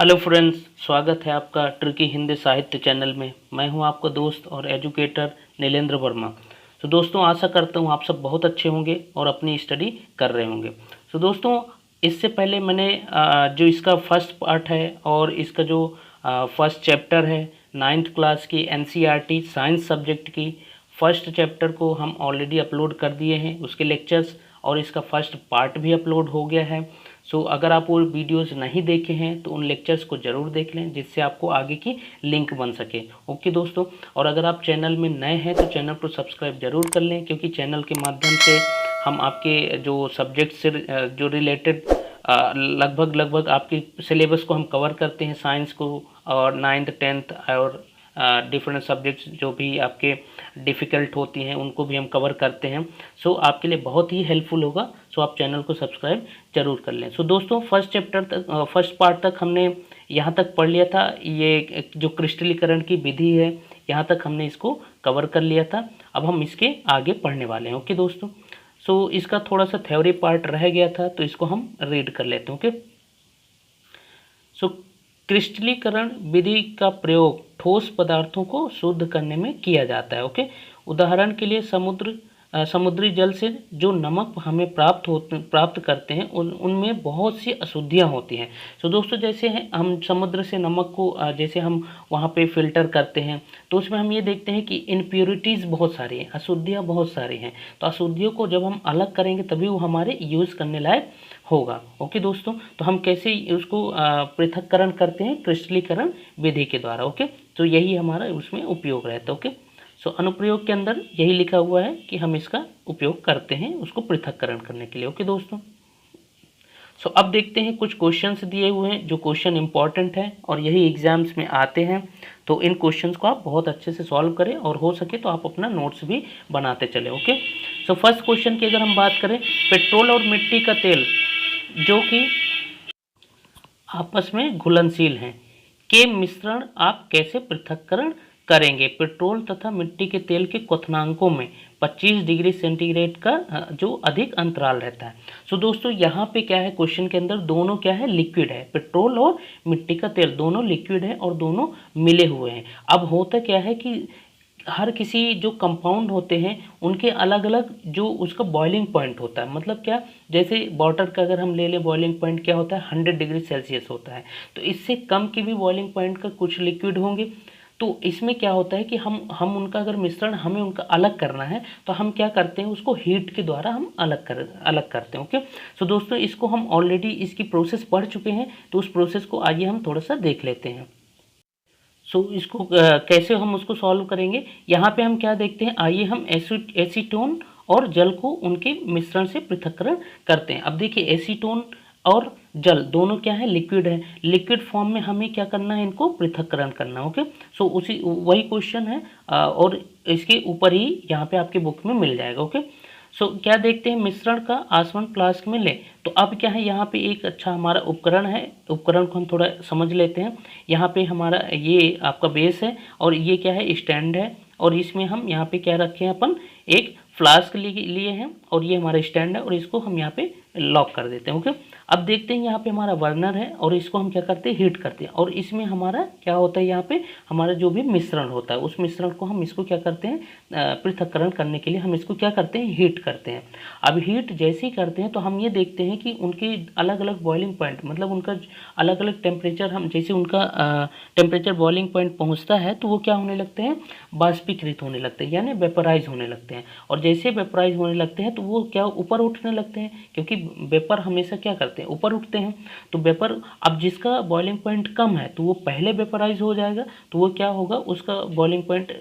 Hello friends, स्वागत है आपका ट्रिकी हिंदी साहित्य चैनल में। मैं हूं आपका दोस्त और एजुकेटर नीलेंद्र वर्मा। तो दोस्तों, आशा करता हूं आप सब बहुत अच्छे होंगे और अपनी स्टडी कर रहे होंगे। तो दोस्तों, इससे पहले मैंने जो इसका फर्स्ट पार्ट है और इसका जो फर्स्ट चैप्टर है 9th क्लास की एनसीईआरटी साइंस सब्जेक्ट की फर्स्ट चैप्टर को हम ऑलरेडी अपलोड कर दिए हैं, उसके लेक्चर्स, और इसका फर्स्ट पार्ट भी अपलोड हो गया है। सो अगर आप वो वीडियोस नहीं देखे हैं तो उन लेक्चर्स को ज़रूर देख लें, जिससे आपको आगे की लिंक बन सके। ओके दोस्तों, और अगर आप चैनल में नए हैं तो चैनल को सब्सक्राइब जरूर कर लें, क्योंकि चैनल के माध्यम से हम आपके जो सब्जेक्ट से जो रिलेटेड लगभग आपके सिलेबस को हम कवर करते हैं, साइंस को और 9th 10th और डिफरेंट सब्जेक्ट्स जो भी आपके डिफ़िकल्ट होती हैं उनको भी हम कवर करते हैं। सो आपके लिए बहुत ही हेल्पफुल होगा। सो आप चैनल को सब्सक्राइब जरूर कर लें। सो दोस्तों, फर्स्ट चैप्टर तक फर्स्ट पार्ट तक हमने यहाँ तक पढ़ लिया था। ये जो क्रिस्टलीकरण की विधि है, यहाँ तक हमने इसको कवर कर लिया था। अब हम इसके आगे पढ़ने वाले हैं। ओके दोस्तों, सो इसका थोड़ा सा थ्योरी पार्ट रह गया था, तो इसको हम रीड कर लेते हैं। ओके, सो क्रिस्टलीकरण विधि का प्रयोग ठोस पदार्थों को शुद्ध करने में किया जाता है। ओके, उदाहरण के लिए समुद्री जल से जो नमक हमें प्राप्त करते हैं उनमें बहुत सी अशुद्धियाँ होती हैं। तो दोस्तों, जैसे हम समुद्र से नमक को जैसे हम वहाँ पे फ़िल्टर करते हैं, तो उसमें हम ये देखते हैं कि इम्प्योरिटीज़ बहुत सारी हैं, अशुद्धियाँ बहुत सारी हैं। तो अशुद्धियों को जब हम अलग करेंगे तभी वो हमारे यूज़ करने लायक होगा। ओके दोस्तों, तो हम कैसे उसको पृथक्करण करते हैं? क्रिस्टलीकरण विधि के द्वारा। ओके, तो यही हमारा उसमें उपयोग रहता है। ओके, सो अनुप्रयोग के अंदर यही लिखा हुआ है कि हम इसका उपयोग करते हैं उसको पृथक्करण करने के लिए। ओके दोस्तों, सो अब देखते हैं कुछ क्वेश्चंस दिए हुए हैं जो क्वेश्चन इंपॉर्टेंट है और यही एग्जाम्स में आते हैं। तो इन क्वेश्चंस को आप बहुत अच्छे से सॉल्व करें और हो सके तो आप अपना नोट्स भी बनाते चले। ओके, सो फर्स्ट क्वेश्चन की अगर हम बात करें, पेट्रोल और मिट्टी का तेल जो कि आपस में घुलनशील हैं के मिश्रण आप कैसे पृथक्करण करेंगे? पेट्रोल तथा मिट्टी के तेल के क्वथनांकों में 25 डिग्री सेंटीग्रेड का जो अधिक अंतराल रहता है। सो दोस्तों, यहाँ पे क्या है, क्वेश्चन के अंदर दोनों क्या है, लिक्विड है। पेट्रोल और मिट्टी का तेल दोनों लिक्विड है और दोनों मिले हुए हैं। अब होता क्या है कि हर किसी जो कंपाउंड होते हैं उनके अलग अलग जो उसका बॉइलिंग पॉइंट होता है। मतलब क्या, जैसे वाटर का अगर हम ले लें, बॉइलिंग पॉइंट क्या होता है, 100 डिग्री सेल्सियस होता है। तो इससे कम की भी बॉइलिंग पॉइंट का कुछ लिक्विड होंगे। तो इसमें क्या होता है कि हम उनका अगर मिश्रण हमें उनका अलग करना है तो हम क्या करते हैं, उसको हीट के द्वारा हम अलग करते हैं। ओके, सो दोस्तों, इसको हम ऑलरेडी इसकी प्रोसेस पढ़ चुके हैं, तो उस प्रोसेस को आइए हम थोड़ा सा देख लेते हैं। सो इसको कैसे हम उसको सॉल्व करेंगे, यहाँ पे हम क्या देखते हैं, आइए हम एसीटोन और जल को उनके मिश्रण से पृथक्करण करते हैं। अब देखिए, एसीटोन और जल दोनों क्या है, लिक्विड है। लिक्विड फॉर्म में हमें क्या करना है, इनको पृथक्करण करना है। ओके, सो उसी वही क्वेश्चन है और इसके ऊपर ही यहाँ पे आपके बुक में मिल जाएगा। ओके, सो क्या देखते हैं, मिश्रण का आसवन फ्लास्क में लें। तो अब क्या है, यहाँ पे एक अच्छा हमारा उपकरण है, उपकरण को हम थोड़ा समझ लेते हैं। यहाँ पे हमारा ये आपका बेस है और ये क्या है, स्टैंड है, और इसमें हम यहाँ पे क्या रखे हैं, अपन एक फ्लास्क लिए हैं और ये हमारा स्टैंड है और इसको हम यहाँ पे लॉक कर देते हैं। ओके, अब देखते हैं यहाँ पे हमारा बर्नर है और इसको हम क्या करते हैं, हीट करते हैं। और इसमें हमारा क्या होता है, यहाँ पे हमारा जो भी मिश्रण होता है उस मिश्रण को हम इसको क्या करते हैं, पृथक्करण करने के लिए हम इसको क्या करते हैं, हीट करते हैं। अब हीट जैसे ही करते हैं तो हम ये देखते हैं कि उनके अलग अलग बॉइलिंग पॉइंट, मतलब उनका अलग अलग टेम्परेचर, हम जैसे उनका टेम्परेचर बॉइलिंग पॉइंट पहुँचता है तो वो क्या होने लगते हैं, बाष्पीकृत होने लगते हैं, यानी वेपराइज होने लगते हैं। और जैसे वेपराइज होने लगते हैं तो वो क्या ऊपर उठने लगते हैं, क्योंकि वेपर हमेशा क्या करते हैं, ऊपर उठते हैं। तो वेपर, अब जिसका बॉइलिंग पॉइंट कम है तो वो पहले वेपराइज हो जाएगा, तो वो क्या होगा, उसका बॉइलिंग पॉइंट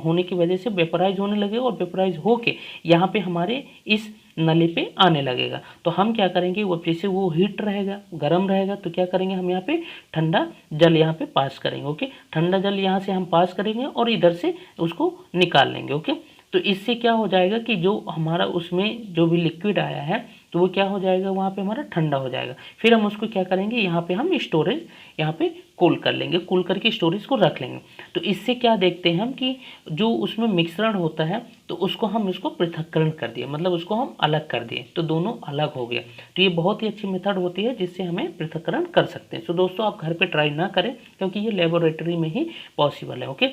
होने की वजह से वेपराइज होने लगेगा और वेपराइज होके यहाँ पे हमारे इस नली पे आने लगेगा। तो हम क्या करेंगे, वो जैसे वो हीट रहेगा, गर्म रहेगा, तो क्या करेंगे, हम यहाँ पे ठंडा जल यहाँ पे पास करेंगे। ओके, ठंडा जल यहाँ से हम पास करेंगे और इधर से उसको निकाल लेंगे। ओके, तो इससे क्या हो जाएगा कि जो हमारा उसमें जो भी लिक्विड आया है तो वो क्या हो जाएगा, वहाँ पे हमारा ठंडा हो जाएगा। फिर हम उसको क्या करेंगे, यहाँ पे हम स्टोरेज यहाँ पे कूल कर लेंगे, कूल करके स्टोरेज को रख लेंगे। तो इससे क्या देखते हैं हम कि जो उसमें मिश्रण होता है तो उसको हम इसको पृथक्करण कर दिए, मतलब उसको हम अलग कर दिए, तो दोनों अलग हो गया। तो ये बहुत ही अच्छी मेथड होती है जिससे हमें पृथक्करण कर सकते हैं। तो दोस्तों आप घर पे ट्राई ना करें क्योंकि ये लेबोरेटरी में ही पॉसिबल है। ओके,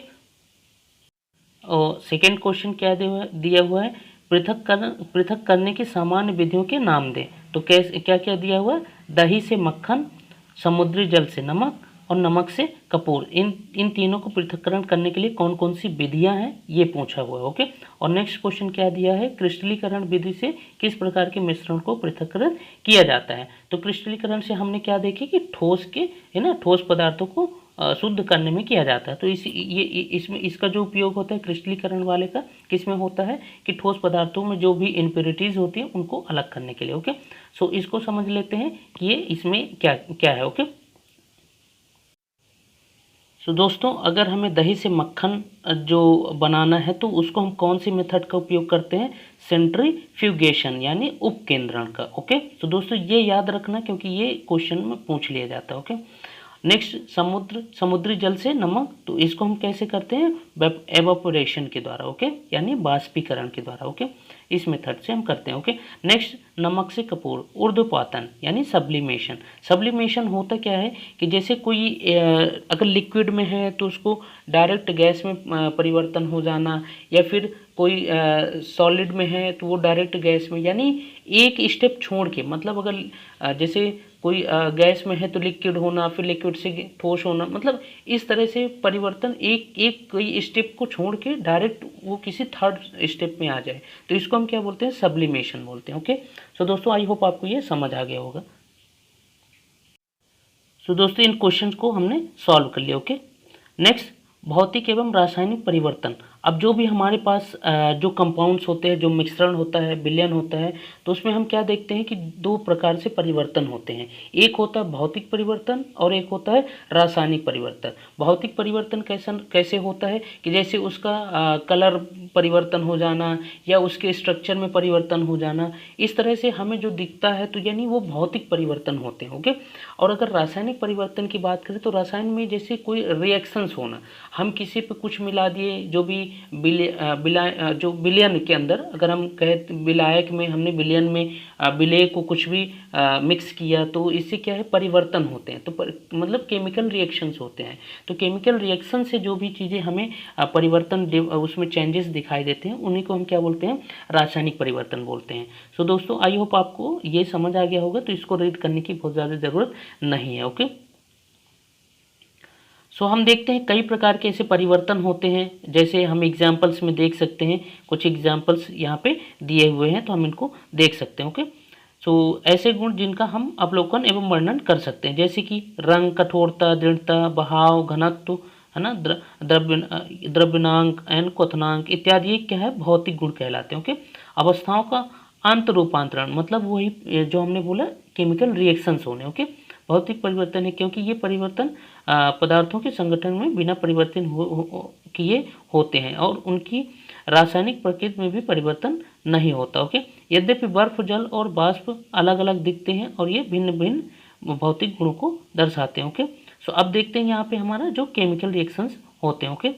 और सेकेंड क्वेश्चन क्या दिया हुआ है, पृथक करने की सामान्य विधियों के नाम दें। तो कैसे क्या क्या दिया हुआ है, दही से मक्खन, समुद्री जल से नमक और नमक से कपूर, इन तीनों को पृथक्करण करने के लिए कौन कौन सी विधियां हैं ये पूछा हुआ है। ओके, और नेक्स्ट क्वेश्चन क्या दिया है, क्रिस्टलीकरण विधि से किस प्रकार के मिश्रण को पृथक्करण किया जाता है। तो क्रिस्टलीकरण से हमने क्या देखे कि ठोस के है ना, ठोस पदार्थों को शुद्ध करने में किया जाता है। तो इसमें इसका जो उपयोग होता है क्रिस्टलीकरण वाले का किस में होता है कि ठोस पदार्थों में जो भी इम्प्योरिटीज होती हैं उनको अलग करने के लिए। ओके, सो इसको समझ लेते हैं कि ये इसमें क्या क्या है। ओके, सो दोस्तों अगर हमें दही से मक्खन जो बनाना है तो उसको हम कौन सी मेथड का उपयोग करते हैं, सेंट्रीफ्यूगेशन यानी उपकेंद्रण का। ओके, तो दोस्तों ये याद रखना क्योंकि ये क्वेश्चन में पूछ लिया जाता है। ओके, नेक्स्ट समुद्री जल से नमक, तो इसको हम कैसे करते हैं, एवापोरेशन के द्वारा। ओके, यानी बाष्पीकरण के द्वारा। ओके, इस मेथड से हम करते हैं। ओके, नेक्स्ट नमक से कपूर, ऊर्ध्वपातन यानी सब्लिमेशन। सब्लिमेशन होता क्या है कि जैसे कोई अगर लिक्विड में है तो उसको डायरेक्ट गैस में परिवर्तन हो जाना, या फिर कोई सॉलिड में है तो वो डायरेक्ट गैस में, यानी एक स्टेप छोड़ के, मतलब अगर जैसे कोई गैस में है तो लिक्विड होना, फिर लिक्विड से ठोस होना, मतलब इस तरह से परिवर्तन एक एक कोई स्टेप को छोड़ के डायरेक्ट वो किसी थर्ड स्टेप में आ जाए, तो इसको हम क्या बोलते हैं, सब्लिमेशन बोलते हैं। ओके, सो दोस्तों आई होप आपको ये समझ आ गया होगा। सो दोस्तों इन क्वेश्चंस को हमने सॉल्व कर लिया। ओके, नेक्स्ट भौतिक एवं रासायनिक परिवर्तन। अब जो भी हमारे पास जो कंपाउंड्स होते हैं, जो मिश्रण होता है, विलयन होता है, तो उसमें हम क्या देखते हैं कि दो प्रकार से परिवर्तन होते हैं। एक होता है भौतिक परिवर्तन और एक होता है रासायनिक परिवर्तन। भौतिक परिवर्तन कैसे होता है कि जैसे उसका कलर परिवर्तन हो जाना या उसके स्ट्रक्चर में परिवर्तन हो जाना, इस तरह से हमें जो दिखता है तो यानी वो भौतिक परिवर्तन होते हैं। ओके, और अगर रासायनिक परिवर्तन की बात करें तो रसायन में जैसे कोई रिएक्शंस होना, हम किसी पे कुछ मिला दिए, जो भी जो विलयन के अंदर, अगर हम कहें विलायक में हमने विलयन में विलेय को कुछ भी मिक्स किया, तो इससे क्या है, परिवर्तन होते हैं। तो मतलब केमिकल रिएक्शंस होते हैं। तो केमिकल रिएक्शन से जो भी चीज़ें हमें परिवर्तन उसमें चेंजेस दिखाई देते हैं, उन्हीं को हम क्या बोलते हैं, रासायनिक परिवर्तन बोलते हैं। सो दोस्तों आई होप आपको ये समझ आ गया होगा, तो इसको रीड करने की बहुत ज़्यादा ज़रूरत नहीं है। ओके, सो हम देखते हैं कई प्रकार के ऐसे परिवर्तन होते हैं, जैसे हम एग्जाम्पल्स में देख सकते हैं। कुछ एग्जाम्पल्स यहाँ पे दिए हुए हैं तो हम इनको देख सकते हैं। ओके, सो ऐसे गुण जिनका हम अवलोकन एवं वर्णन कर सकते हैं, जैसे कि रंग, कठोरता, दृढ़ता, बहाव, घनत्व, है ना, द्रव्यनांक एंड क्वथनांक इत्यादि, ये क्या है, भौतिक गुण कहलाते हैं। ओके, अवस्थाओं का अंत रूपांतरण, मतलब वही जो हमने बोला केमिकल रिएक्शंस होने। ओके, भौतिक परिवर्तन है क्योंकि ये परिवर्तन पदार्थों के संगठन में बिना परिवर्तन किए होते हैं और उनकी रासायनिक प्रकृति में भी परिवर्तन नहीं होता। ओके, यद्यपि बर्फ, जल और बाष्प अलग अलग दिखते हैं और ये भिन्न भिन्न भौतिक गुणों को दर्शाते हैं। ओके, सो अब देखते हैं यहाँ पे हमारा जो केमिकल रिएक्शंस होते हैं। ओके,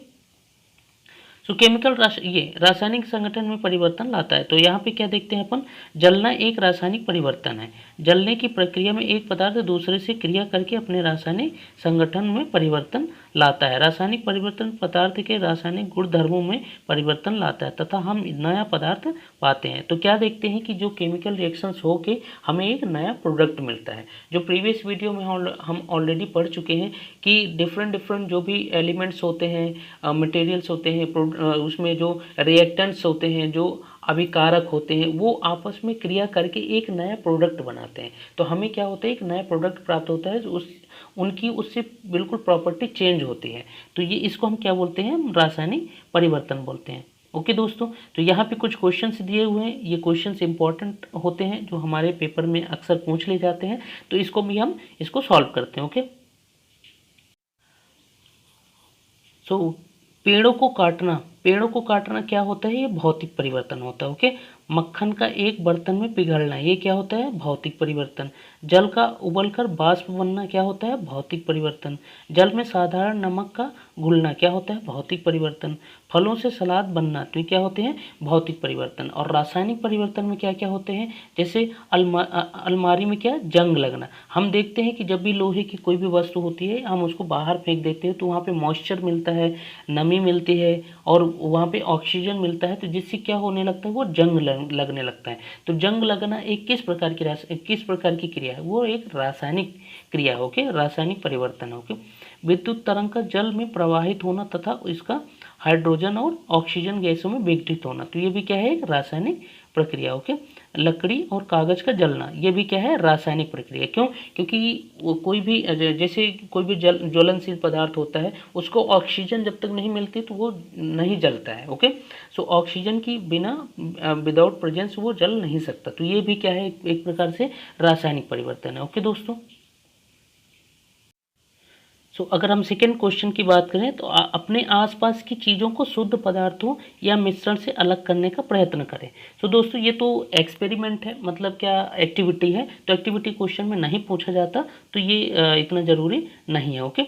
सो केमिकल ये रासायनिक संगठन में परिवर्तन लाता है। तो यहाँ पे क्या देखते हैं अपन, जलना एक रासायनिक परिवर्तन है। जलने की प्रक्रिया में एक पदार्थ दूसरे से क्रिया करके अपने रासायनिक संगठन में परिवर्तन लाता है। रासायनिक परिवर्तन पदार्थ के रासायनिक गुणधर्मों में परिवर्तन लाता है तथा हम नया पदार्थ पाते हैं। तो क्या देखते हैं कि जो केमिकल रिएक्शंस हो के हमें एक नया प्रोडक्ट मिलता है। जो प्रीवियस वीडियो में हम ऑलरेडी पढ़ चुके हैं कि डिफरेंट जो भी एलिमेंट्स होते हैं, मटेरियल्स होते हैं, उसमें जो रिएक्टेंट्स होते हैं, जो अभिकारक होते हैं, वो आपस में क्रिया करके एक नया प्रोडक्ट बनाते हैं। तो हमें क्या होता है, एक नया प्रोडक्ट प्राप्त होता है, उनकी उससे बिल्कुल प्रॉपर्टी चेंज होती है। तो ये इसको हम क्या बोलते हैं, रासायनिक परिवर्तन बोलते हैं। ओके दोस्तों, तो यहाँ पे कुछ क्वेश्चंस दिए हुए हैं। ये क्वेश्चंस इंपॉर्टेंट होते हैं जो हमारे पेपर में अक्सर पूछ ले जाते हैं, तो इसको भी हम इसको सॉल्व करते हैं। ओके, सो पेड़ों को काटना पेड़ों को काटना क्या होता है, ये भौतिक परिवर्तन होता है। ओके, मक्खन का एक बर्तन में पिघलना, ये क्या होता है, भौतिक परिवर्तन। जल का उबलकर बाष्प बनना क्या होता है, भौतिक परिवर्तन। जल में साधारण नमक का घुलना क्या होता है, भौतिक परिवर्तन। फलों से सलाद बनना, तो ये क्या होते हैं, भौतिक परिवर्तन। और रासायनिक परिवर्तन में क्या क्या होते हैं, जैसे अलमारी में क्या, जंग लगना। हम देखते हैं कि जब भी लोहे की कोई भी वस्तु होती है, हम उसको बाहर फेंक देते हैं तो वहाँ पे मॉइस्चर मिलता है, नमी मिलती है और वहाँ पे ऑक्सीजन मिलता है, तो जिससे क्या होने लगता है, वो जंग लगने लगता है। तो जंग लगना एक किस प्रकार की क्रिया है, वो एक रासायनिक क्रिया हो के, रासायनिक परिवर्तन हो के। विद्युत तरंग का जल में प्रवाहित होना तथा इसका हाइड्रोजन और ऑक्सीजन गैसों में विघटित होना, तो ये भी क्या है, एक रासायनिक प्रक्रिया। ओके, लकड़ी और कागज का जलना, ये भी क्या है, रासायनिक प्रक्रिया। क्यों, क्योंकि वो कोई भी जैसे कोई भी ज्वलनशील पदार्थ होता है, उसको ऑक्सीजन जब तक नहीं मिलती तो वो नहीं जलता है। ओके, सो ऑक्सीजन की बिना विदाउट प्रेजेंस वो जल नहीं सकता, तो ये भी क्या है, एक प्रकार से रासायनिक परिवर्तन है। ओके दोस्तों, अगर हम सेकेंड क्वेश्चन की बात करें तो अपने आसपास की चीज़ों को शुद्ध पदार्थों या मिश्रण से अलग करने का प्रयत्न करें। दोस्तों ये तो एक्सपेरिमेंट है, मतलब क्या, एक्टिविटी है, तो एक्टिविटी क्वेश्चन में नहीं पूछा जाता, तो ये इतना ज़रूरी नहीं है। ओके,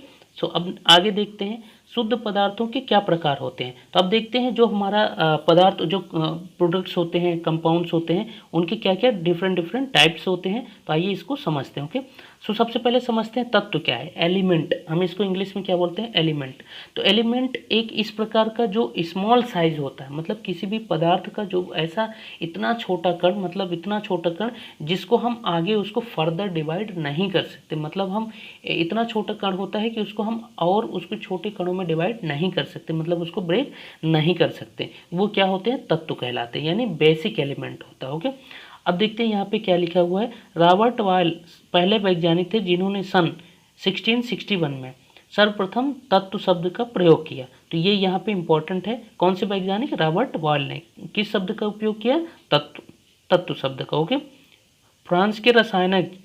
अब आगे देखते हैं शुद्ध पदार्थों के क्या प्रकार होते हैं। तो अब देखते हैं जो हमारा पदार्थ, जो प्रोडक्ट्स होते हैं, कंपाउंड्स होते हैं, उनके क्या क्या डिफरेंट टाइप्स होते हैं। तो आइए इसको समझते हैं। ओके, सबसे पहले समझते हैं तत्व क्या है, एलिमेंट। हम इसको इंग्लिश में क्या बोलते हैं, एलिमेंट। तो एलिमेंट एक इस प्रकार का जो स्मॉल साइज होता है, मतलब किसी भी पदार्थ का जो ऐसा इतना छोटा कण, मतलब इतना छोटा कण जिसको हम आगे उसको फर्दर डिवाइड नहीं कर सकते, मतलब हम इतना छोटा कण होता है कि उसको हम और उसको छोटे कणों में डिवाइड नहीं कर सकते, मतलब उसको ब्रेक नहीं कर सकते, वो क्या होते हैं, तत्व कहलाते हैं, यानी बेसिक एलिमेंट होता है। ओके, अब देखते हैं यहाँ पे क्या लिखा हुआ है। रॉबर्ट बॉयल पहले वैज्ञानिक थे जिन्होंने सन 1661 में सर्वप्रथम तत्व शब्द का प्रयोग किया। तो ये यहाँ पे इंपॉर्टेंट है, कौन से वैज्ञानिक, रॉबर्ट बॉयल ने किस शब्द का उपयोग किया, तत्व शब्द का। ओके, फ्रांस के रसायनज्ञ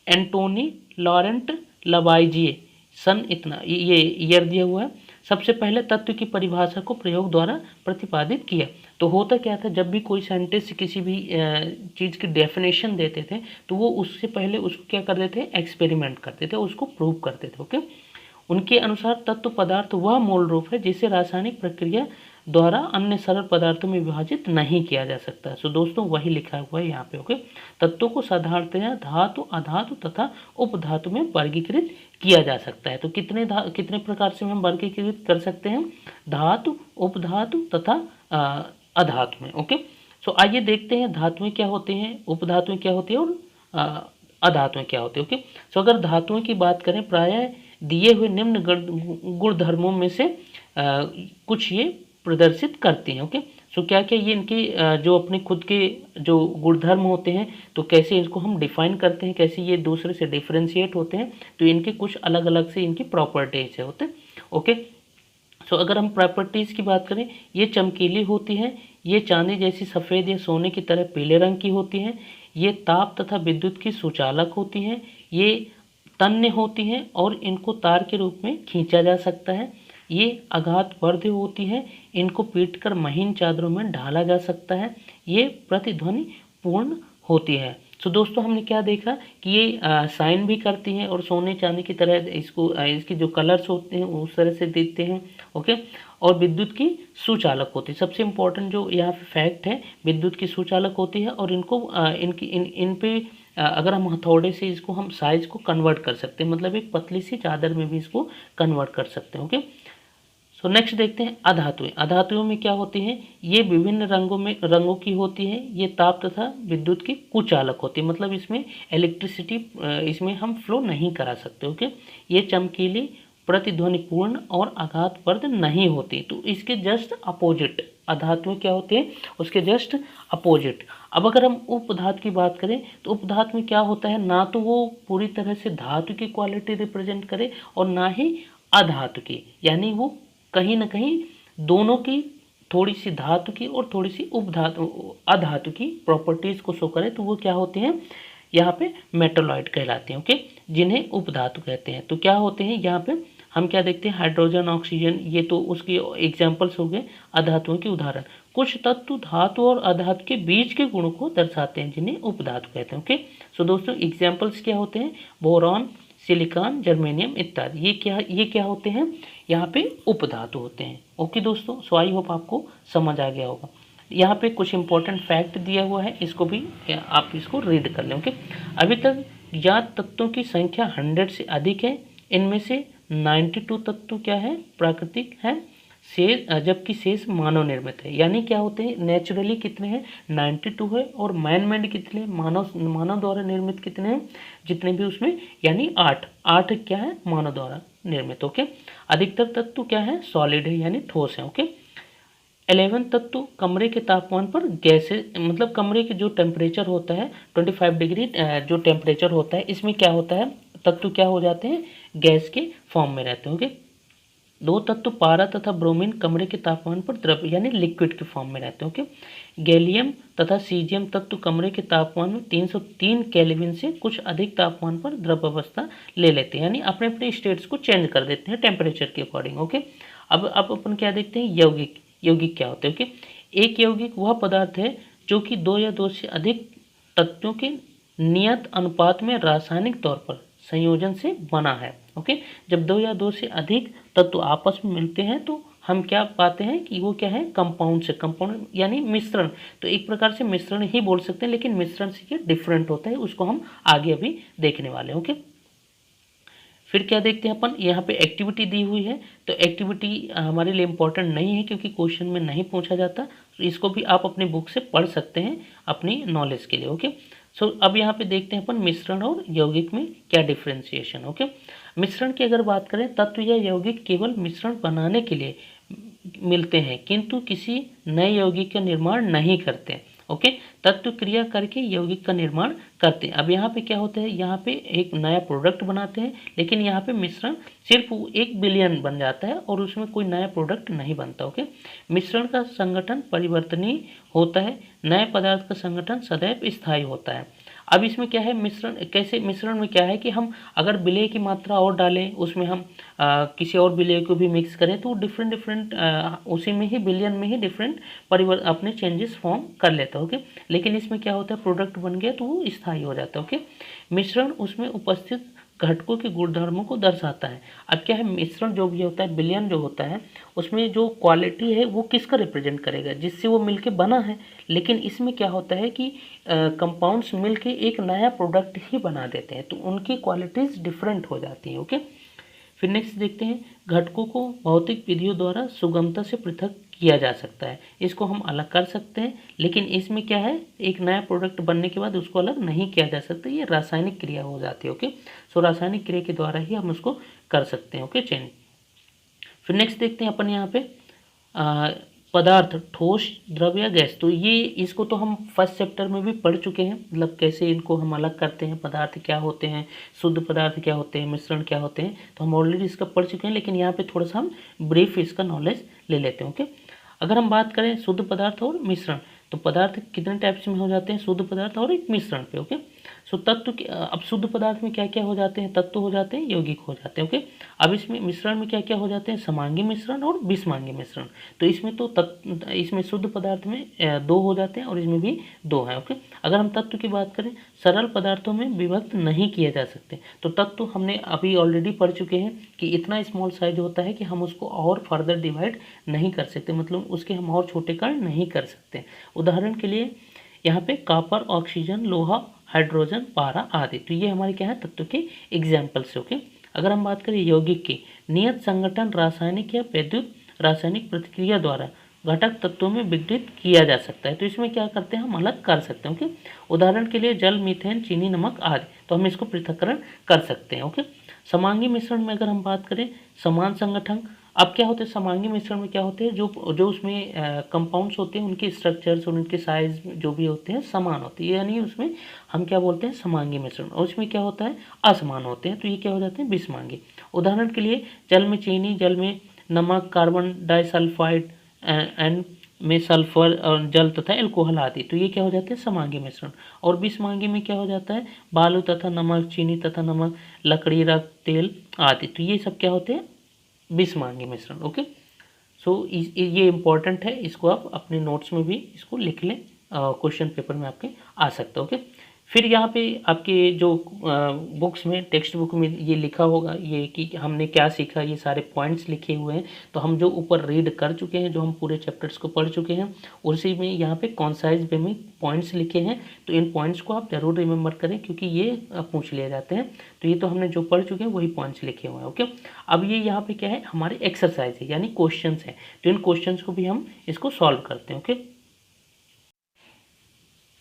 एंटोनी लॉरेंट लवाइजिए सन इतना, ये ईयर दिया हुआ है, सबसे पहले तत्व की परिभाषा को प्रयोग द्वारा प्रतिपादित किया। तो होता क्या था, जब भी कोई साइंटिस्ट किसी भी चीज़ की डेफिनेशन देते थे तो वो उससे पहले उसको क्या करते थे, एक्सपेरिमेंट करते थे, उसको प्रूव करते थे। ओके, उनके अनुसार तत्व पदार्थ वह मूल रूप है जिसे रासायनिक प्रक्रिया द्वारा अन्य सरल पदार्थों में विभाजित नहीं किया जा सकता। दोस्तों वही लिखा हुआ है यहाँ पे। ओके, तत्वों को साधारणतया धातु, अधातु तथा उपधातु में वर्गीकृत किया जा सकता है। तो कितने प्रकार से हम वर्गीकृत कर सकते हैं, धातु, उपधातु तथा अधातु में। ओके, आइए देखते हैं धातुएं क्या होती हैं, उपधातुएं क्या होती है और अधातुएं क्या होती है। ओके, अगर धातुओं की बात करें, प्रायः दिए हुए निम्न गुणधर्मों में से कुछ ये प्रदर्शित करती हैं। ओके, क्या क्या ये इनके जो अपने खुद के जो गुणधर्म होते हैं, तो कैसे इसको हम डिफाइन करते हैं, कैसे ये दूसरे से डिफरेंशिएट होते हैं, तो इनके कुछ अलग अलग से इनकी प्रॉपर्टीज होते हैं। ओके, अगर हम प्रॉपर्टीज़ की बात करें, ये चमकीली होती हैं, ये चांदी जैसी सफ़ेद या सोने की तरह पीले रंग की होती हैं, ये ताप तथा विद्युत की सुचालक होती हैं, ये तन्य होती हैं और इनको तार के रूप में खींचा जा सकता है, ये आघातवर्धी होती है, इनको पीटकर महीन चादरों में ढाला जा सकता है, ये प्रतिध्वनि पूर्ण होती है। दोस्तों हमने क्या देखा कि ये साइन भी करती हैं और सोने चांदी की तरह इसकी जो कलर्स होते हैं उस तरह से दिखते हैं। ओके, और विद्युत की सुचालक होती है, सबसे इम्पोर्टेंट जो यहाँ पे फैक्ट है, विद्युत की सुचालक होती है और इनको इन पे अगर हम हथौड़े से इसको हम साइज को कन्वर्ट कर सकते हैं, मतलब एक पतली सी चादर में भी इसको कन्वर्ट कर सकते हैं। ओके, नेक्स्ट देखते हैं अधातुएं। अधातुओं में क्या होती हैं, ये विभिन्न रंगों की होती है, ये ताप तथा विद्युत की कुचालक होती है, मतलब इसमें इलेक्ट्रिसिटी इसमें हम फ्लो नहीं करा सकते। ओके, ये चमकीली, प्रतिध्वनिपूर्ण और आघातवर्ध नहीं होती। तो इसके जस्ट अपोजिट अधातुएं क्या होती है, उसके जस्ट अपोजिट। अब अगर हम उपधातु की बात करें तो उपधातु में क्या होता है, ना तो वो पूरी तरह से धातु की क्वालिटी रिप्रेजेंट करे और ना ही अधातु की, यानी वो कहीं ना कहीं दोनों की थोड़ी सी धातु की और थोड़ी सी अधातु की प्रॉपर्टीज को शो करे, तो वो क्या होते हैं, यहाँ पे मेटालॉइड कहलाते हैं। ओके, जिन्हें उपधातु कहते हैं। तो क्या होते हैं यहाँ पे हम क्या देखते हैं, हाइड्रोजन, ऑक्सीजन, ये तो उसके एग्जाम्पल्स हो गए अधातुओं के उदाहरण। कुछ तत्व धातु और अधातु के बीच के गुणों को दर्शाते हैं जिन्हें उपधातु कहते हैं। ओके, सो दोस्तों एग्जाम्पल्स क्या होते हैं, बोरॉन, सिलिकॉन, जर्मेनियम इत्यादि, ये क्या होते हैं, यहाँ पे उपधातु होते हैं। ओके दोस्तों, सो आई होप आपको समझ आ गया होगा। यहाँ पे कुछ इंपॉर्टेंट फैक्ट दिया हुआ है, इसको भी आप इसको रीड कर लें। ओके, अभी तक ज्ञात तत्वों की संख्या 100 से अधिक है। इनमें से 92 तत्व क्या है, प्राकृतिक है, शेष जबकि शेष मानव निर्मित है। यानी क्या होते हैं, नेचुरली कितने हैं, 92 है, और मैन मेड कितने, मानव द्वारा निर्मित कितने हैं, जितने भी उसमें, यानी 8 क्या है, मानव द्वारा निर्मित। ओके, अधिकतर तत्व क्या है, सॉलिड है यानी ठोस है। ओके, 11 तत्व कमरे के तापमान पर गैसें, मतलब कमरे के जो टेम्परेचर होता है 25 डिग्री जो टेम्परेचर होता है, इसमें क्या होता है, तत्व क्या हो जाते हैं, गैस के फॉर्म में रहते हैं। ओके, 2 तत्व पारा तथा ब्रोमीन कमरे के तापमान पर द्रव यानी लिक्विड के फॉर्म में रहते हैं। ओके, गैलियम तथा सीजियम तत्व कमरे के तापमान में 303 केल्विन से कुछ अधिक तापमान पर द्रव अवस्था ले लेते हैं, यानी अपने अपने स्टेट्स को चेंज कर देते हैं टेम्परेचर के अकॉर्डिंग। ओके, अब अपन क्या देखते हैं, यौगिक क्या होते हैं। ओके, एक यौगिक वह पदार्थ है जो कि 2 या 2 से अधिक तत्वों के नियत अनुपात में रासायनिक तौर पर संयोजन से बना है। ओके, जब 2 या 2 से अधिक तत्व आपस में मिलते हैं तो हम क्या पाते हैं कि वो क्या है, कंपाउंड से, कंपाउंड यानी मिश्रण। तो एक प्रकार से मिश्रण ही बोल सकते हैं, लेकिन मिश्रण से क्या डिफरेंट होता है, उसको हम आगे अभी देखने वाले हैं। ओके, फिर क्या देखते हैं अपन, यहाँ पे एक्टिविटी दी हुई है, तो एक्टिविटी हमारे लिए इम्पोर्टेंट नहीं है क्योंकि क्वेश्चन में नहीं पूछा जाता, तो इसको भी आप अपनी बुक से पढ़ सकते हैं अपनी नॉलेज के लिए। ओके, सो अब यहाँ पे देखते हैं अपन मिश्रण और यौगिक में क्या डिफ्रेंसिएशन। ओके, मिश्रण की अगर बात करें, तत्व या यौगिक केवल मिश्रण बनाने के लिए मिलते हैं किंतु किसी नए यौगिक का निर्माण नहीं करते। ओके, तत्व क्रिया करके यौगिक का निर्माण करते हैं। अब यहाँ पे क्या होता है, यहाँ पे एक नया प्रोडक्ट बनाते हैं, लेकिन यहाँ पे मिश्रण सिर्फ 1 बिलियन बन जाता है और उसमें कोई नया प्रोडक्ट नहीं बनता। ओके, मिश्रण का संगठन परिवर्तनीय होता है, नए पदार्थ का संगठन सदैव स्थायी होता है। अब इसमें क्या है, मिश्रण कैसे, मिश्रण में क्या है कि हम अगर विलेय की मात्रा और डालें, उसमें हम किसी और विलेय को भी मिक्स करें तो डिफरेंट उसी में ही बिलियन में ही डिफरेंट अपने चेंजेस फॉर्म कर लेता है। ओके, लेकिन इसमें क्या होता है, प्रोडक्ट बन गया तो वो स्थायी हो जाता है। ओके, मिश्रण उसमें उपस्थित घटकों के गुणधर्मों को दर्शाता है। अब क्या है, मिश्रण जो भी होता है, बिलियन जो होता है, उसमें जो क्वालिटी है वो किसका रिप्रेजेंट करेगा, जिससे वो मिलके बना है। लेकिन इसमें क्या होता है कि कंपाउंड्स मिलके एक नया प्रोडक्ट ही बना देते हैं, तो उनकी क्वालिटीज़ डिफरेंट हो जाती हैं। ओके, फिर नेक्स्ट देखते हैं, घटकों को भौतिक विधियों द्वारा सुगमता से पृथक किया जा सकता है, इसको हम अलग कर सकते हैं, लेकिन इसमें क्या है, एक नया प्रोडक्ट बनने के बाद उसको अलग नहीं किया जा सकता, ये रासायनिक क्रिया हो जाती है। ओके, सो रासायनिक क्रिया के द्वारा ही हम उसको कर सकते हैं। Okay, change. फिर नेक्स्ट देखते हैं अपन यहाँ पे पदार्थ, ठोस, द्रव या गैस। तो ये इसको तो हम फर्स्ट चैप्टर में भी पढ़ चुके हैं, मतलब कैसे इनको हम अलग करते हैं, पदार्थ क्या होते हैं, शुद्ध पदार्थ क्या होते हैं, मिश्रण क्या होते हैं, तो हम ऑलरेडी इसका पढ़ चुके हैं, लेकिन यहाँ पे थोड़ा सा हम ब्रीफ इसका नॉलेज ले लेते हैं। ओके, अगर हम बात करें शुद्ध पदार्थ और मिश्रण, तो पदार्थ कितने टाइप्स में हो जाते हैं, शुद्ध पदार्थ और एक मिश्रण पे। ओके, सो तत्व अब शुद्ध पदार्थ में क्या क्या हो जाते हैं, तत्व हो जाते हैं, यौगिक हो जाते हैं। ओके, अब इसमें मिश्रण में क्या क्या हो जाते हैं, समांगी मिश्रण और विषमांगी मिश्रण। तो इसमें तो इसमें शुद्ध पदार्थ में 2 हो जाते हैं और इसमें भी 2 हैं। ओके, अगर हम तत्व की बात करें, सरल पदार्थों में विभक्त नहीं किए जा सकते, तो तत्व हमने अभी ऑलरेडी पढ़ चुके हैं कि इतना स्मॉल साइज होता है कि हम उसको और फर्दर डिवाइड नहीं कर सकते, मतलब उसके हम और छोटे कण नहीं कर सकते। उदाहरण के लिए यहाँ पे कॉपर, ऑक्सीजन, लोहा, हाइड्रोजन, पारा आदि, तो ये हमारे क्या है, तत्व के एग्जाम्पल्स। ओके, अगर हम बात करें यौगिक की, नियत संगठन रासायनिक या वैद्युत रासायनिक प्रतिक्रिया द्वारा घटक तत्वों में विघटित किया जा सकता है, तो इसमें क्या करते हैं, हम अलग कर सकते हैं। ओके, उदाहरण के लिए जल, मीथेन, चीनी, नमक आदि, तो हम इसको पृथक्करण कर सकते हैं। ओके, समांगी मिश्रण में अगर हम बात करें, समान संगठन, अब क्या होते हैं, समांगी मिश्रण में क्या होते हैं, जो उसमें कंपाउंड्स होते हैं उनके स्ट्रक्चर्स और उनके साइज जो भी होते हैं समान होते हैं, यानी उसमें हम क्या बोलते हैं, समांगी मिश्रण। और उसमें क्या होता है, असमान होते हैं, तो ये क्या हो जाते हैं, विषमांगी। उदाहरण के लिए जल में चीनी, जल में नमक, कार्बन डाइसल्फाइड एंड में सल्फर और जल तथा एल्कोहल आदि, तो ये क्या हो जाते हैं, समांगी मिश्रण। और विषमांगी में क्या हो जाता है, बालू तथा नमक, चीनी तथा नमक, लकड़ी, रक्त, तेल आदि, तो ये सब क्या होते हैं, बिस्मांगी मिश्रण। ओके, सो ये इम्पॉर्टेंट है, इसको आप अपने नोट्स में भी इसको लिख लें, क्वेश्चन पेपर में आपके आ सकता है। ओके, फिर यहाँ पे आपके जो बुक्स में, टेक्स्ट बुक में ये लिखा होगा ये कि हमने क्या सीखा, ये सारे पॉइंट्स लिखे हुए हैं। तो हम जो ऊपर रीड कर चुके हैं, जो हम पूरे चैप्टर्स को पढ़ चुके हैं, उसी में यहाँ पे कॉन्साइज वे में पॉइंट्स लिखे हैं। तो इन पॉइंट्स को आप जरूर रिमेंबर करें, क्योंकि ये पूछ लिए जाते हैं। तो ये तो हमने जो पढ़ चुके हैं वही पॉइंट्स लिखे हुए हैं। ओके, अब ये यहाँ पे क्या है, हमारे एक्सरसाइज है, यानी क्वेश्चन है। तो इन क्वेश्चन को भी हम इसको सॉल्व करते हैं। ओके,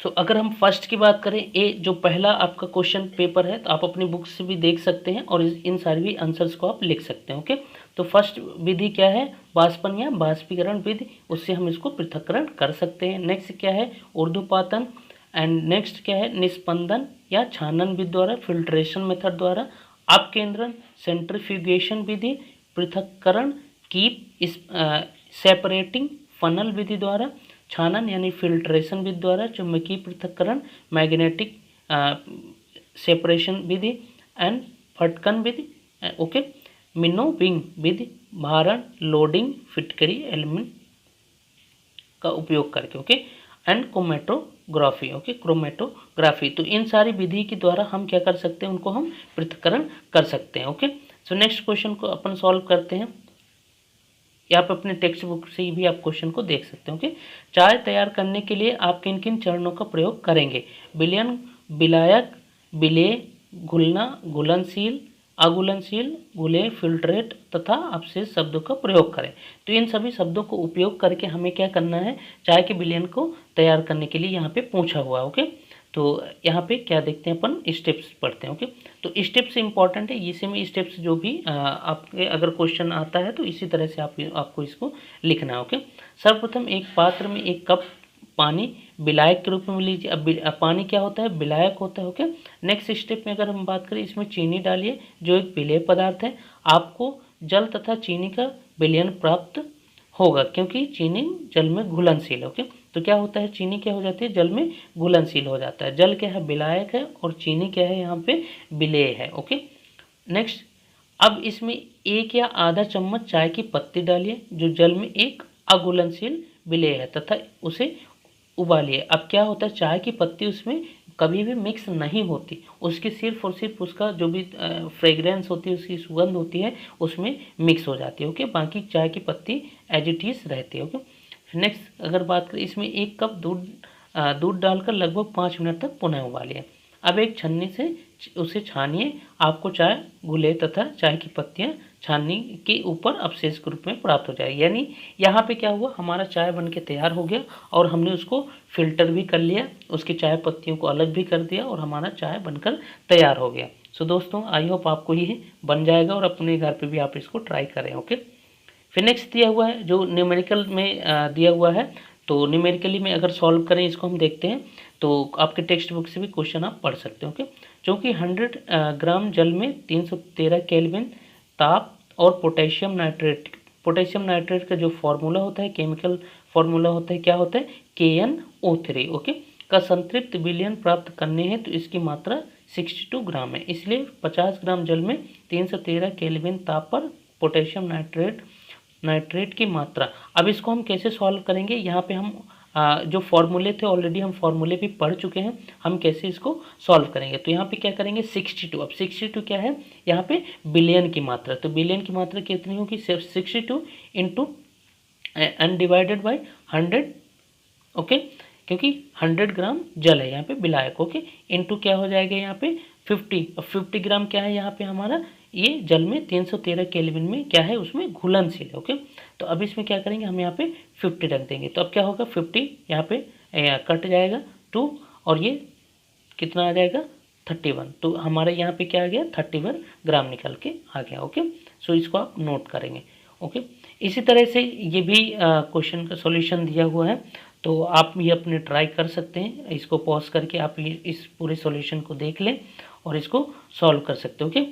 तो अगर हम फर्स्ट की बात करें, ये जो पहला आपका क्वेश्चन पेपर है, तो आप अपनी बुक से भी देख सकते हैं और इन सारे भी आंसर्स को आप लिख सकते हैं। ओके, तो फर्स्ट विधि क्या है, वाष्पन या बाष्पीकरण विधि, उससे हम इसको पृथक्करण कर सकते हैं। नेक्स्ट क्या है, ऊर्ध्वपातन, एंड नेक्स्ट क्या है, निस्पंदन या छानन विधि द्वारा, फिल्ट्रेशन मेथड द्वारा, अपकेंद्रण सेंट्रीफ्यूगेशन विधि, पृथक्करण कीप सेपरेटिंग फनल विधि द्वारा, छानन यानी फिल्ट्रेशन विधि द्वारा, चुंबकीय पृथक्करण मैग्नेटिक सेपरेशन विधि, एंड फटकन विधि। ओके, मिनोविंग विधि, भारण लोडिंग फिटकरी एलिमेंट का उपयोग करके। Okay, and chromatography. Okay, chromatography. तो इन सारी विधि के द्वारा हम क्या कर सकते हैं, उनको हम पृथक्करण कर सकते हैं। ओके, सो नेक्स्ट क्वेश्चन को अपन सॉल्व करते हैं। आप अपने टेक्स्ट बुक से भी आप क्वेश्चन को देख सकते हो। ओके, चाय तैयार करने के लिए आप किन किन चरणों का प्रयोग करेंगे, विलयन, विलायक, विलेय, घुलना, घुलनशील, अघुलनशील, घुले, फिल्ट्रेट तथा अपशेष शब्दों का प्रयोग करें। तो इन सभी शब्दों को उपयोग करके हमें क्या करना है, चाय के विलयन को तैयार करने के लिए यहाँ पे पूछा हुआ है। ओके, तो यहाँ पे क्या देखते हैं, अपन स्टेप्स पढ़ते हैं। ओके, तो स्टेप्स इंपॉर्टेंट है, इसी में स्टेप्स जो भी आपके अगर क्वेश्चन आता है तो इसी तरह से आपको इसको लिखना है। ओके, सर्वप्रथम एक पात्र में 1 कप पानी विलायक के रूप में लीजिए। अब पानी क्या होता है, विलायक होता है। ओके, नेक्स्ट स्टेप में अगर हम बात करें, इसमें चीनी डालिए जो एक विलेय पदार्थ है। आपको जल तथा चीनी का विलयन प्राप्त होगा, क्योंकि चीनी जल में घुलनशील है। ओके, तो क्या होता है, चीनी क्या हो जाती है, जल में घुलनशील हो जाता है। जल क्या है, विलायक है, और चीनी क्या है, यहाँ पे विलेय है। ओके, नेक्स्ट, अब इसमें 1 या आधा चम्मच चाय की पत्ती डालिए जो जल में एक अघुलनशील विलेय है, तथा उसे उबालिए। अब क्या होता है, चाय की पत्ती उसमें कभी भी मिक्स नहीं होती, उसकी सिर्फ और सिर्फ उसका जो भी फ्रेग्रेंस होती है, उसकी सुगंध होती है, उसमें मिक्स हो जाती है। ओके, बाकी चाय की पत्ती एज इट इज रहती है। ओके, नेक्स्ट अगर बात करें, इसमें 1 कप दूध डालकर लगभग 5 मिनट तक पुनः उबालिए। अब एक छन्नी से उसे छानिए, आपको चाय घुले तथा चाय की पत्तियां छाननी के ऊपर अवशेष के रूप में प्राप्त हो जाए। यानी यहाँ पे क्या हुआ, हमारा चाय बन के तैयार हो गया और हमने उसको फिल्टर भी कर लिया, उसकी चाय पत्तियों को अलग भी कर दिया और हमारा चाय बनकर तैयार हो गया। सो दोस्तों, आई होप आपको ये बन जाएगा और अपने घर पे भी आप इसको ट्राई करें। ओके, फिर नेक्स्ट दिया हुआ है जो न्यूमेरिकल में दिया हुआ है। तो न्यूमेरिकली में अगर सॉल्व करें इसको हम देखते हैं, तो आपके टेक्स्ट बुक से भी क्वेश्चन आप पढ़ सकते हो। ओके, क्योंकि 100 ग्राम जल में 313 केल्विन ताप और पोटेशियम नाइट्रेट का जो फॉर्मूला होता है, केमिकल फॉर्मूला होता है, क्या होता है, KnO3। ओके, का संतृप्त विलयन प्राप्त करने हैं तो इसकी मात्रा 62 ग्राम है। इसलिए 50 ग्राम जल में 313 केल्विन ताप पर पोटेशियम नाइट्रेट की मात्रा। अब इसको हम कैसे सॉल्व करेंगे, यहाँ पे हम जो फॉर्मूले थे ऑलरेडी हम फॉर्मूले भी पढ़ चुके हैं, हम कैसे इसको सॉल्व करेंगे। तो यहाँ पे क्या करेंगे, 62। अब 62 क्या है, यहाँ पे बिलियन की मात्रा, तो बिलियन की मात्रा कितनी होगी, 62 into and divided by 100। Okay, क्योंकि 100 ग्राम जल है यहाँ पे विलायक। ओके, इंटू क्या हो जाएगा यहाँ पे 50। अब 50 ग्राम क्या है यहाँ पे हमारा, ये जल में 313 केल्विन में क्या है, उसमें घुलनशील है। ओके, तो अब इसमें क्या करेंगे, हम यहाँ पे 50 रख देंगे। तो अब क्या होगा, 50 यहाँ पे कट जाएगा 2 और ये कितना आ जाएगा 31। तो हमारे यहाँ पे क्या आ गया, 31 ग्राम निकल के आ गया। ओके, सो इसको आप नोट करेंगे। ओके, इसी तरह से ये भी क्वेश्चन का सॉल्यूशन दिया हुआ है, तो आप ये अपने ट्राई कर सकते हैं। इसको पॉज करके आप ये इस पूरे सॉल्यूशन को देख लें और इसको सॉल्व कर सकते हो। ओके,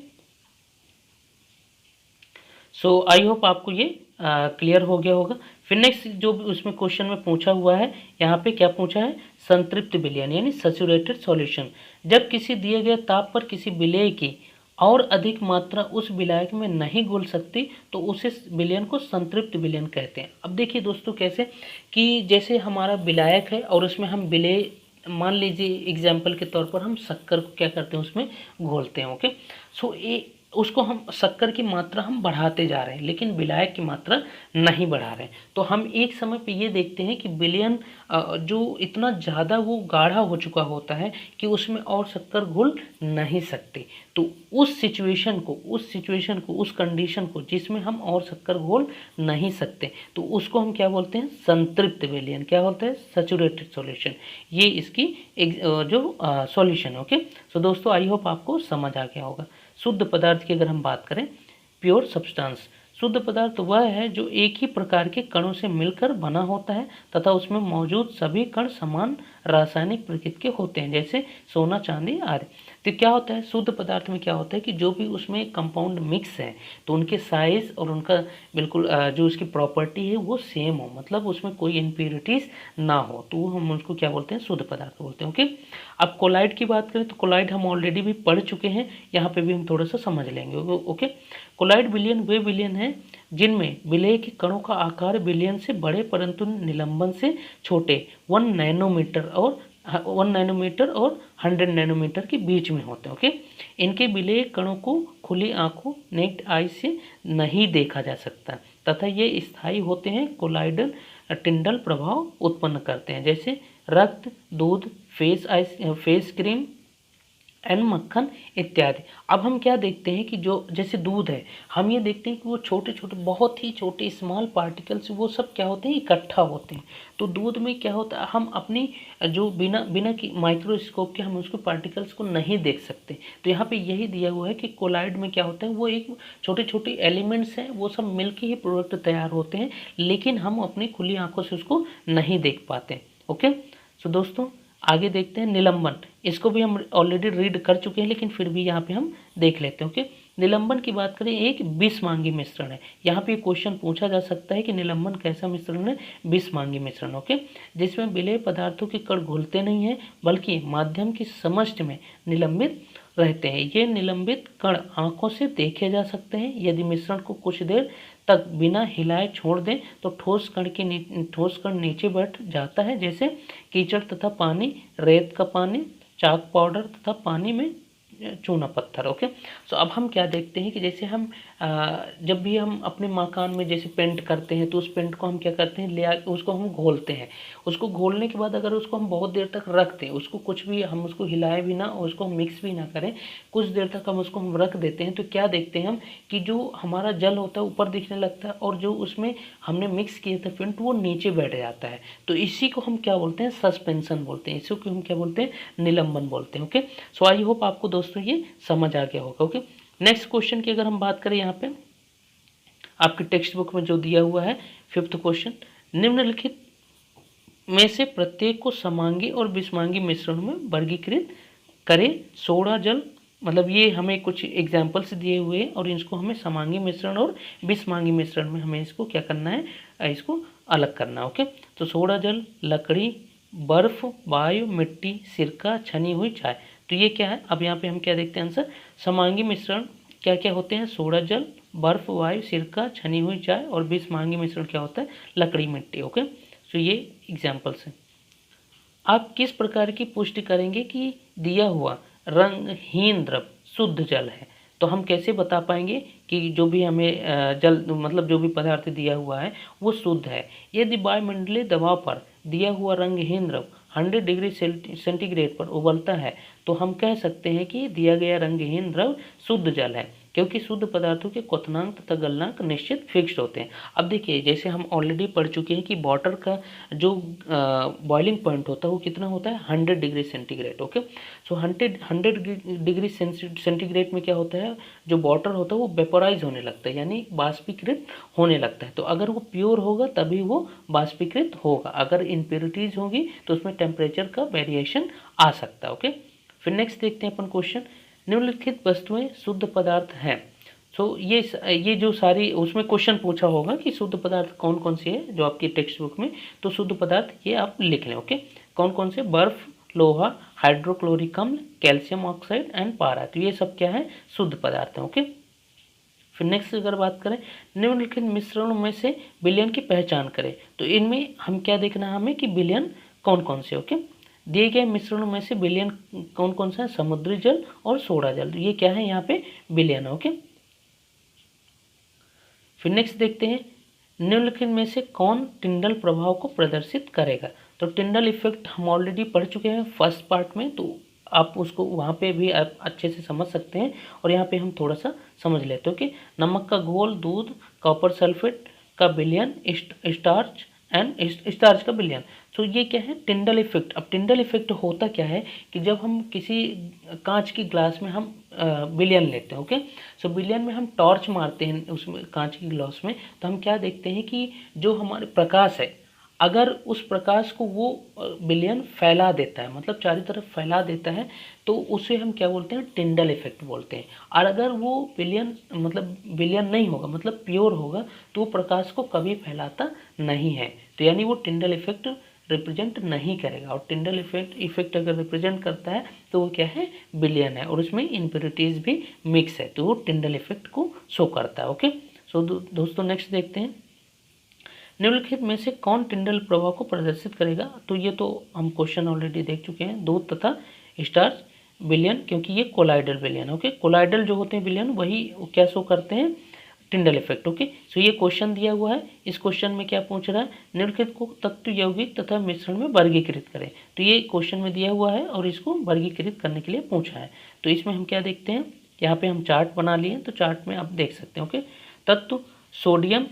सो आई होप आपको ये क्लियर हो गया होगा। फिर नेक्स्ट जो उसमें क्वेश्चन में पूछा हुआ है, यहाँ पे क्या पूछा है, संतृप्त विलयन यानी सैचुरेटेड सॉल्यूशन। जब किसी दिए गए ताप पर किसी विलेय की और अधिक मात्रा उस विलायक में नहीं घुल सकती तो उस विलयन को संतृप्त विलयन कहते हैं। अब देखिए दोस्तों कैसे कि जैसे हमारा विलायक है और उसमें हम विलय, मान लीजिए एग्जाम्पल के तौर पर हम शक्कर को क्या करते हैं उसमें घोलते हैं। ओके, सो ये उसको हम शक्कर की मात्रा हम बढ़ाते जा रहे हैं लेकिन विलायक की मात्रा नहीं बढ़ा रहे हैं। तो हम एक समय पे ये देखते हैं कि विलयन जो इतना ज़्यादा वो गाढ़ा हो चुका होता है कि उसमें और शक्कर घुल नहीं सकती। तो उस सिचुएशन को उस कंडीशन को जिसमें हम और शक्कर घोल नहीं सकते तो उसको हम क्या बोलते हैं, संतृप्त विलयन। क्या होता है, सैचुरेटेड सॉल्यूशन। ये इसकी जो सॉल्यूशन है। ओके, सो दोस्तों आई होप आपको समझ आ गया होगा। शुद्ध पदार्थ की अगर हम बात करें, प्योर सब्सटेंस, शुद्ध पदार्थ वह है जो एक ही प्रकार के कणों से मिलकर बना होता है तथा उसमें मौजूद सभी कण समान रासायनिक प्रकृति के होते हैं, जैसे सोना, चांदी आदि। तो क्या होता है, शुद्ध पदार्थ में क्या होता है कि जो भी उसमें कंपाउंड मिक्स है तो उनके साइज और उनका बिल्कुल जो उसकी प्रॉपर्टी है वो सेम हो, मतलब उसमें कोई इम्प्योरिटीज ना हो, तो हम उसको क्या बोलते हैं, शुद्ध पदार्थ बोलते हैं। ओके, अब कोलाइड की बात करें तो कोलाइड हम ऑलरेडी भी पढ़ चुके हैं, यहाँ पे भी हम थोड़ा सा समझ लेंगे। ओके, कोलाइड विलयन वे विलयन है जिनमें विलय के कणों का आकार विलयन से बड़े परंतु निलंबन से छोटे 1 नैनोमीटर और 100 नैनोमीटर के बीच में होते हैं। ओके, इनके विलय कणों को खुली आंखों नेक्ड आई से नहीं देखा जा सकता तथा ये स्थायी होते हैं, कोलाइडल टिंडल प्रभाव उत्पन्न करते हैं, जैसे रक्त, दूध, फेस क्रीम एंड मक्खन इत्यादि। अब हम क्या देखते हैं कि जो जैसे दूध है, हम ये देखते हैं कि वो छोटे छोटे, बहुत ही छोटे स्मॉल पार्टिकल्स वो सब क्या होते हैं, इकट्ठा होते हैं। तो दूध में क्या होता है, हम अपनी जो बिना की माइक्रोस्कोप के हम उसको पार्टिकल्स को नहीं देख सकते। तो यहाँ पे यही दिया हुआ है कि कोलाइड में क्या होता है, वो एक छोटे छोटे एलिमेंट्स हैं, वो सब मिलके ही प्रोडक्ट तैयार होते हैं, लेकिन हम अपनी खुली आंखों से उसको नहीं देख पाते। ओके, सो दोस्तों आगे देखते हैं निलंबन। इसको भी हम ऑलरेडी रीड कर चुके हैं लेकिन फिर भी यहाँ पे हम देख लेते हैं। ओके, निलंबन की बात करें, एक बिस्मांगी मिश्रण है। यहाँ पे क्वेश्चन पूछा जा सकता है कि निलंबन कैसा मिश्रण है, बिस्मांगी मिश्रण। ओके, जिसमें विलेय पदार्थों के कण घुलते नहीं हैं बल्कि माध्यम की समष्टि में निलंबित रहते हैं। ये निलंबित कण आंखों से देखे जा सकते हैं। यदि मिश्रण को कुछ देर तक बिना हिलाए छोड़ दें तो ठोस कण नीचे बैठ जाता है, जैसे कीचड़ तथा पानी, रेत का पानी, चाक पाउडर तथा पानी में चूना पत्थर। ओके, सो अब हम क्या देखते हैं कि जैसे हम जब भी हम अपने मकान में जैसे पेंट करते हैं तो उस पेंट को हम क्या करते हैं, ले आके उसको हम घोलते हैं। उसको घोलने के बाद अगर उसको हम बहुत देर तक रख दें, उसको कुछ भी हम उसको हिलाए भी ना और उसको हम मिक्स भी ना करें, कुछ देर तक हम उसको हम रख देते हैं, तो क्या देखते हैं हम कि जो हमारा जल होता है ऊपर दिखने लगता है और जो उसमें हमने मिक्स किया था पेंट वो नीचे बैठ जाता है। तो इसी को हम क्या बोलते हैं, सस्पेंशन बोलते हैं। इसी को हम क्या बोलते हैं, निलंबन बोलते हैं। ओके, सो आई होप आपको दोस्तों ये समझ आ गया होगा। ओके, नेक्स्ट क्वेश्चन की अगर हम बात करें, यहाँ पे आपके टेक्स्ट बुक में जो दिया हुआ है 5th क्वेश्चन, निम्नलिखित में से प्रत्येक को समांगी और विषमांगी मिश्रण में वर्गीकृत करें। सोडा जल, मतलब ये हमें कुछ एग्जाम्पल्स दिए हुए हैं और इसको हमें समांगी मिश्रण और विषमांगी मिश्रण में हमें इसको क्या करना है, इसको अलग करना है। ओके, तो सोडा जल, लकड़ी, बर्फ, वायु, मिट्टी, सिरका, छनी हुई चाय। तो ये क्या है, अब यहाँ पे हम क्या देखते हैं आंसर, समांगी मिश्रण क्या क्या होते हैं, सोडा जल, बर्फ, वायु, सिरका, छनी हुई चाय, और विषमांगी मिश्रण क्या होता है, लकड़ी, मिट्टी। ओके, सो ये एग्जाम्पल्स हैं। आप किस प्रकार की पुष्टि करेंगे कि दिया हुआ रंगहीन द्रव शुद्ध जल है। तो हम कैसे बता पाएंगे कि जो भी हमें जल, मतलब जो भी पदार्थ दिया हुआ है वो शुद्ध है। यदि वायुमंडलीय दबाव पर दिया हुआ रंगहीन द्रव 100 डिग्री सेंटीग्रेड पर उबलता है तो हम कह सकते हैं कि दिया गया रंगहीन द्रव शुद्ध जल है, क्योंकि शुद्ध पदार्थों के क्वथनांक तथा गलनांक निश्चित फिक्स्ड होते हैं। अब देखिए, जैसे हम ऑलरेडी पढ़ चुके हैं कि वाटर का जो बॉइलिंग पॉइंट होता है वो कितना होता है, 100 डिग्री सेंटीग्रेड। ओके, सो 100 डिग्री सेंटीग्रेड में क्या होता है, जो वाटर होता है वो वेपोराइज होने लगता है, यानी बाष्पीकृत होने लगता है। तो अगर वो प्योर होगा तभी वो बाष्पीकृत होगा, अगर इम्प्योरिटीज होगी तो उसमें टेम्परेचर का वेरिएशन आ सकता है। ओके, फिर नेक्स्ट देखते हैं अपन क्वेश्चन, निम्नलिखित वस्तुएं शुद्ध पदार्थ हैं। सो ये जो सारी उसमें क्वेश्चन पूछा होगा कि शुद्ध पदार्थ कौन कौन सी है जो आपकी टेक्स्ट बुक में, तो शुद्ध पदार्थ ये आप लिख लें। ओके, कौन कौन से, बर्फ, लोहा, हाइड्रोक्लोरिक अम्ल, कैल्शियम ऑक्साइड एंड पारा। तो ये सब क्या है, शुद्ध पदार्थ है। ओके, फिर नेक्स्ट अगर बात करें, निम्नलिखित मिश्रणों में से विलयन की पहचान करें। तो इनमें हम क्या देखना है हमें कि विलयन कौन कौन से। ओके, दिए गए मिश्रणों में से विलयन कौन कौन सा है, समुद्री जल और सोडा जल। तो ये क्या है, यहाँ पे विलयन है। ओके, फिर नेक्स्ट देखते हैं, निम्नलिखित में से कौन टिंडल प्रभाव को प्रदर्शित करेगा। तो टिंडल इफेक्ट हम ऑलरेडी पढ़ चुके हैं फर्स्ट पार्ट में, तो आप उसको वहाँ पे भी आप अच्छे से समझ सकते हैं। और यहाँ पे हम थोड़ा सा समझ लेते हैं कि नमक का घोल, दूध, कॉपर सल्फेट का विलयन, स्टार्च एंड स्टार्च का विलयन। तो ये क्या है, टिंडल इफेक्ट। अब टिंडल इफेक्ट होता क्या है कि जब हम किसी कांच की ग्लास में हम विलयन लेते हैं। ओके, सो विलयन में हम टॉर्च मारते हैं उसमें कांच की ग्लास में, तो हम क्या देखते हैं कि जो हमारे प्रकाश है, अगर उस प्रकाश को वो विलयन फैला देता है, मतलब चारों तरफ फैला देता है, तो उसे हम क्या बोलते हैं, टिंडल इफेक्ट बोलते हैं। और अगर वो विलयन मतलब विलयन नहीं होगा, मतलब प्योर होगा, तो वो प्रकाश को कभी फैलाता नहीं है। तो यानी वो टिंडल इफेक्ट रिप्रेजेंट नहीं करेगा। और टिंडल इफेक्ट अगर रिप्रेजेंट करता है तो वो क्या है, विलयन है, और उसमें इम्प्योरिटीज भी मिक्स है, तो वो टिंडल इफेक्ट को शो करता है। ओके, सो दोस्तों नेक्स्ट देखते हैं, निम्नलिखित में से कौन टिंडल प्रभाव को प्रदर्शित करेगा। तो ये तो हम क्वेश्चन ऑलरेडी देख चुके हैं, दूध तथा स्टार्च विलयन, क्योंकि ये कोलाइडल विलयन। ओके, कोलाइडल जो होते हैं विलयन वही क्या शो करते हैं, टिंडल इफेक्ट। ओके, सो ये क्वेश्चन दिया हुआ है, इस क्वेश्चन में क्या पूछ रहा है, निम्नलिखित को तत्व, यौगिक तथा मिश्रण में वर्गीकृत करें। तो ये क्वेश्चन में दिया हुआ है और इसको वर्गीकृत करने के लिए पूछा है। तो इसमें हम क्या देखते हैं, यहाँ पे हम चार्ट बना लिए, तो चार्ट में आप देख सकते हैं। ओके, तत्व सोडियम,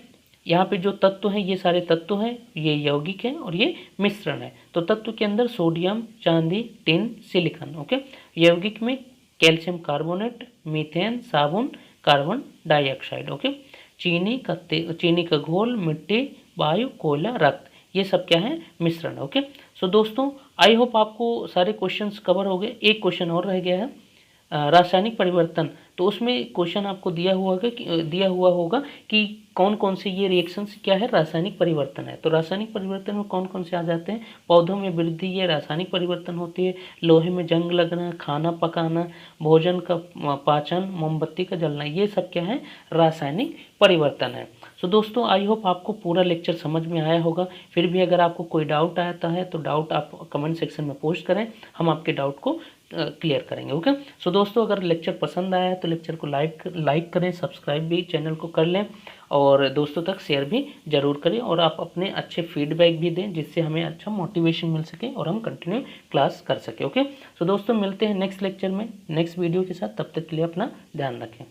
यहाँ पे जो तत्व हैं ये सारे तत्व हैं, ये यौगिक हैं और ये मिश्रण है। तो तत्व के अंदर सोडियम, चांदी, टिन, सिलिकॉन। ओके, यौगिक में कैल्शियम कार्बोनेट, मीथेन, साबुन, कार्बन डाइऑक्साइड। ओके, चीनी का घोल, मिट्टी, वायु, कोयला, रक्त, ये सब क्या है, मिश्रण। ओके, सो दोस्तों आई होप आपको सारे क्वेश्चंस कवर हो गए। एक क्वेश्चन और रह गया है, रासायनिक परिवर्तन। तो उसमें क्वेश्चन आपको दिया हुआ होगा कि कौन कौन से ये रिएक्शंस क्या है, रासायनिक परिवर्तन है। तो रासायनिक परिवर्तन में कौन कौन से आ जाते हैं, पौधों में वृद्धि, ये रासायनिक परिवर्तन होती है। लोहे में जंग लगना, खाना पकाना, भोजन का पाचन, मोमबत्ती का जलना, ये सब क्या है, रासायनिक परिवर्तन है। सो दोस्तों आई होप आपको पूरा लेक्चर समझ में आया होगा। फिर भी अगर आपको कोई डाउट आता है तो डाउट आप कमेंट सेक्शन में पोस्ट करें, हम आपके डाउट को क्लियर करेंगे। ओके, सो दोस्तों अगर लेक्चर पसंद आया है तो लेक्चर को लाइक करें, सब्सक्राइब भी चैनल को कर लें और दोस्तों तक शेयर भी ज़रूर करें। और आप अपने अच्छे फीडबैक भी दें, जिससे हमें अच्छा मोटिवेशन मिल सके और हम कंटिन्यू क्लास कर सकें। ओके, सो दोस्तों मिलते हैं नेक्स्ट लेक्चर में नेक्स्ट वीडियो के साथ, तब तक के लिए अपना ध्यान रखें।